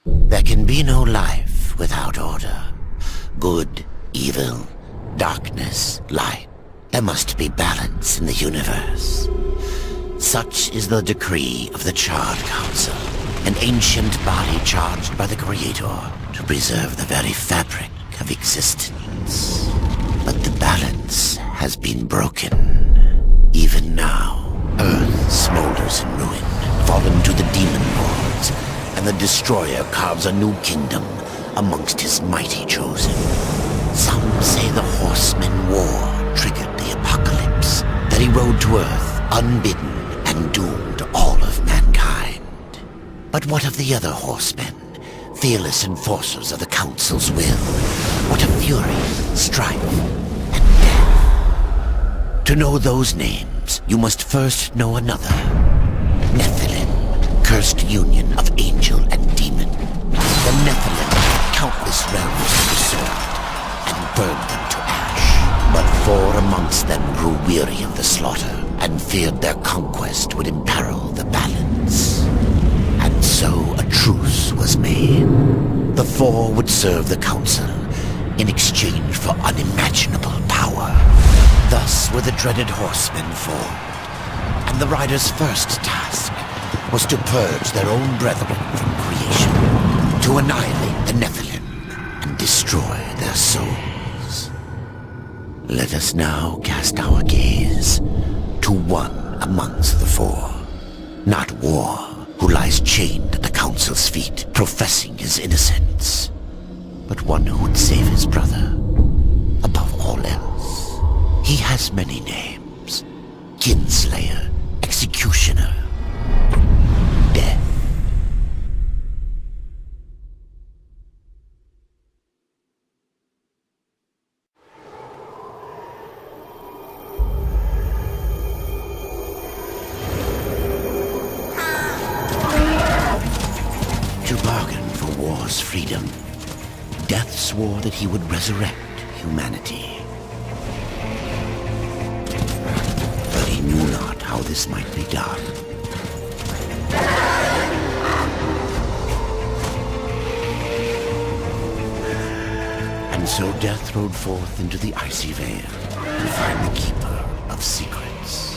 There can be no life without order. Good, evil, darkness, light. There must be balance in the universe. Such is the decree of the Charred Council, an ancient body charged by the Creator to preserve the very fabric of existence. But the balance has been broken. Even now, Earth smolders in ruin, fallen to the demon lords, and the Destroyer carves a new kingdom amongst his mighty chosen. Some say the Horseman War triggered the apocalypse, that he rode to Earth unbidden and doomed all of mankind. But what of the other horsemen, fearless enforcers of the Council's will? What of fury, strife, and death? To know those names, you must first know another. Nephilim, cursed union of angel and demon. The Nephilim, countless realms to the sword, and burned them to ash. But 4 amongst them grew weary of the slaughter, and feared their conquest would imperil the balance. And so a truce was made. The 4 would serve the Council in exchange for unimaginable power. Thus were the dreaded horsemen formed, and the riders' first task was to purge their own brethren from creation, to annihilate the Nephilim and destroy their souls. Let us now cast our gaze to one amongst the 4, not War, who lies chained at the Council's feet, professing his innocence, but one who would save his brother above all else. He has many names: Kinslayer, Executioner, Death. To bargain for war's freedom, Death swore that he would resurrect humanity. But he knew not how this might be done. And so Death rode forth into the icy veil to find the Keeper of Secrets.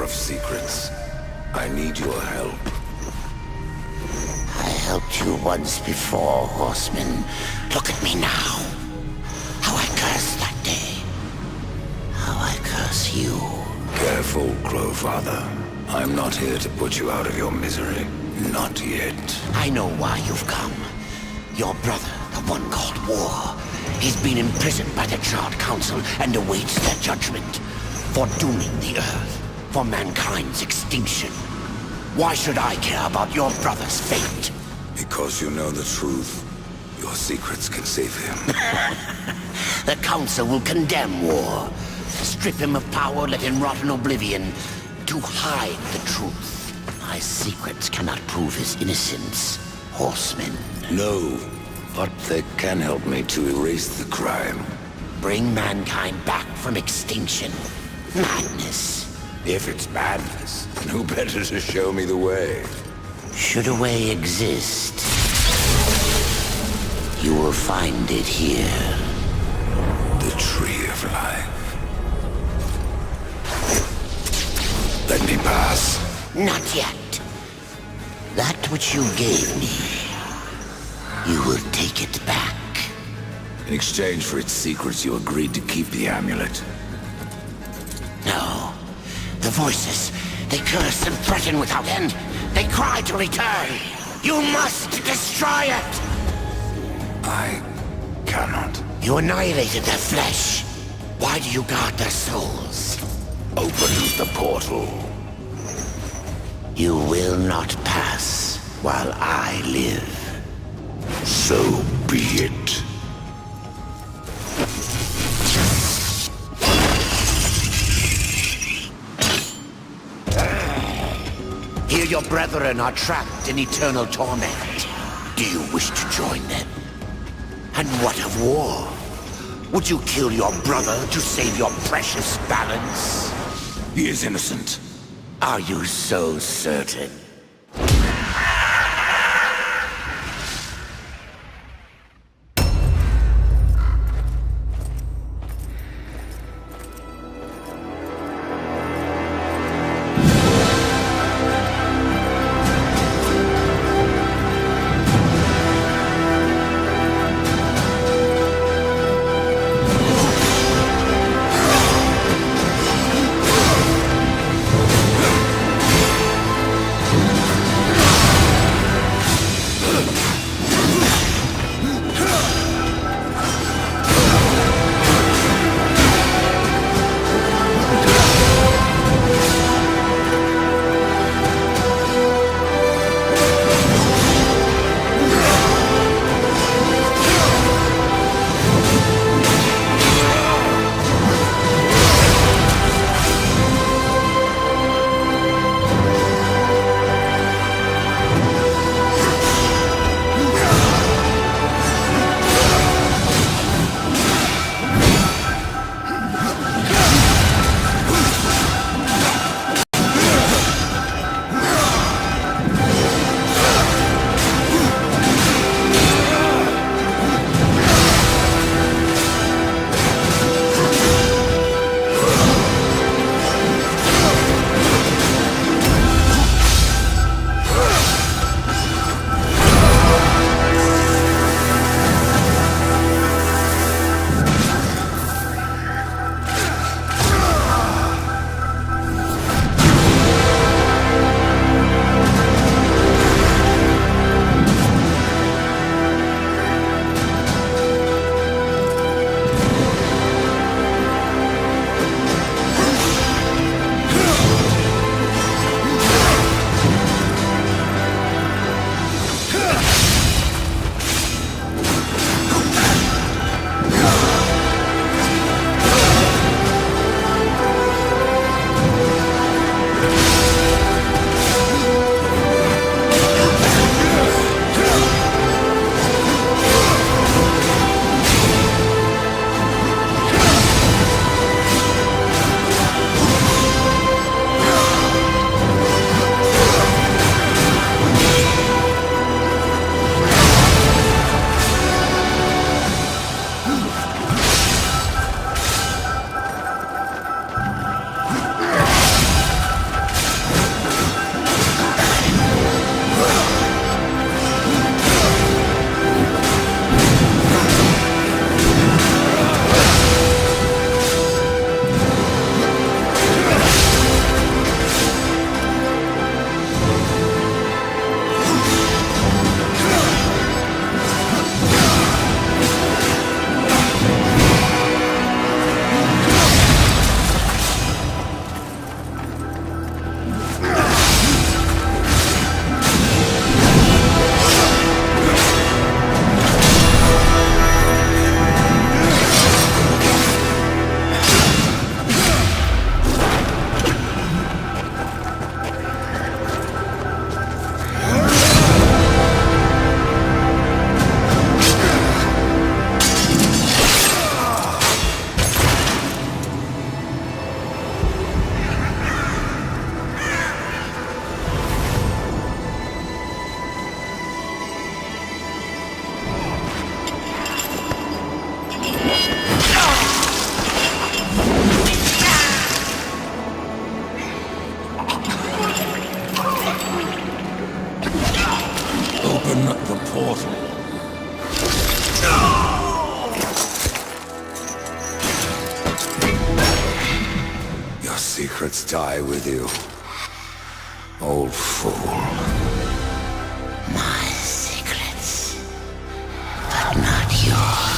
of secrets. I need your help. I helped you once before, Horseman. Look at me now. How I cursed that day. How I curse you. Careful, Crowfather. I'm not here to put you out of your misery. Not yet. I know why you've come. Your brother, the one called War, he's been imprisoned by the Charred Council and awaits their judgment. For dooming the Earth. For mankind's extinction. Why should I care about your brother's fate? Because you know the truth. Your secrets can save him. The Council will condemn War. Strip him of power, let him rot in oblivion. To hide the truth. My secrets cannot prove his innocence, Horseman. No, but they can help me to erase the crime. Bring mankind back from extinction. Madness. If it's madness, then who better to show me the way? Should a way exist, you will find it here. The Tree of Life. Let me pass. Not yet. That which you gave me, you will take it back. In exchange for its secrets, you agreed to keep the amulet. No. The voices, they curse and threaten without end. They cry to return. You must destroy it! I cannot. You annihilated their flesh. Why do you guard their souls? Open the portal. You will not pass while I live. So be it. Here your brethren are trapped in eternal torment. Do you wish to join them? And what of War? Would you kill your brother to save your precious balance? He is innocent. Are you so certain? secrets die with you. Old fool. My secrets, but not yours.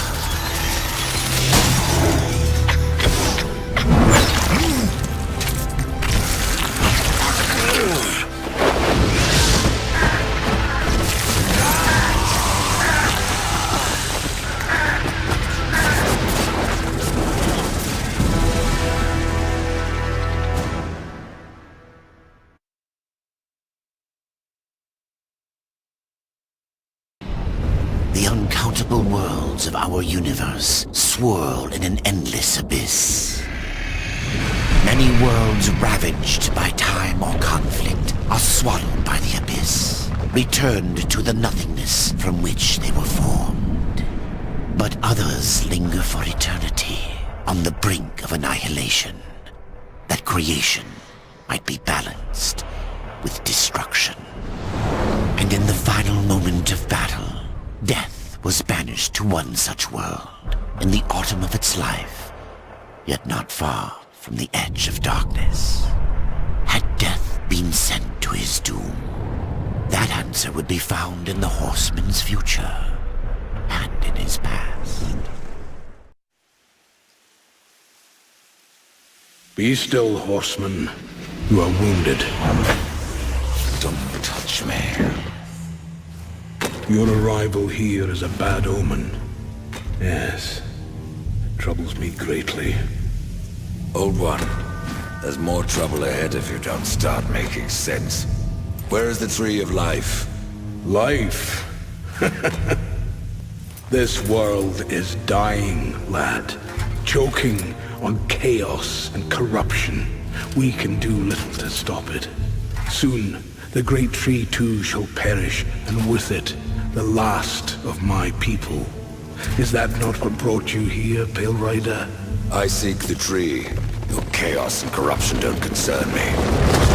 The uncountable worlds of our universe swirl in an endless abyss. Many worlds ravaged by time or conflict are swallowed by the abyss, returned to the nothingness from which they were formed. But others linger for eternity on the brink of annihilation, that creation might be balanced with destruction. And in the final moment of battle, death was banished to one such world in the autumn of its life, yet not far from the edge of darkness. Had death been sent to his doom, that answer would be found in the horseman's future and in his past. Be still, horseman. You are wounded. Don't touch me. Your arrival here is a bad omen. Yes. It troubles me greatly. Old one, there's more trouble ahead if you don't start making sense. Where is the Tree of Life? Life? This world is dying, lad. Choking on chaos and corruption. We can do little to stop it. Soon, the great tree too shall perish, and with it, the last of my people. Is that not what brought you here, Pale Rider? I seek the tree. Your chaos and corruption don't concern me.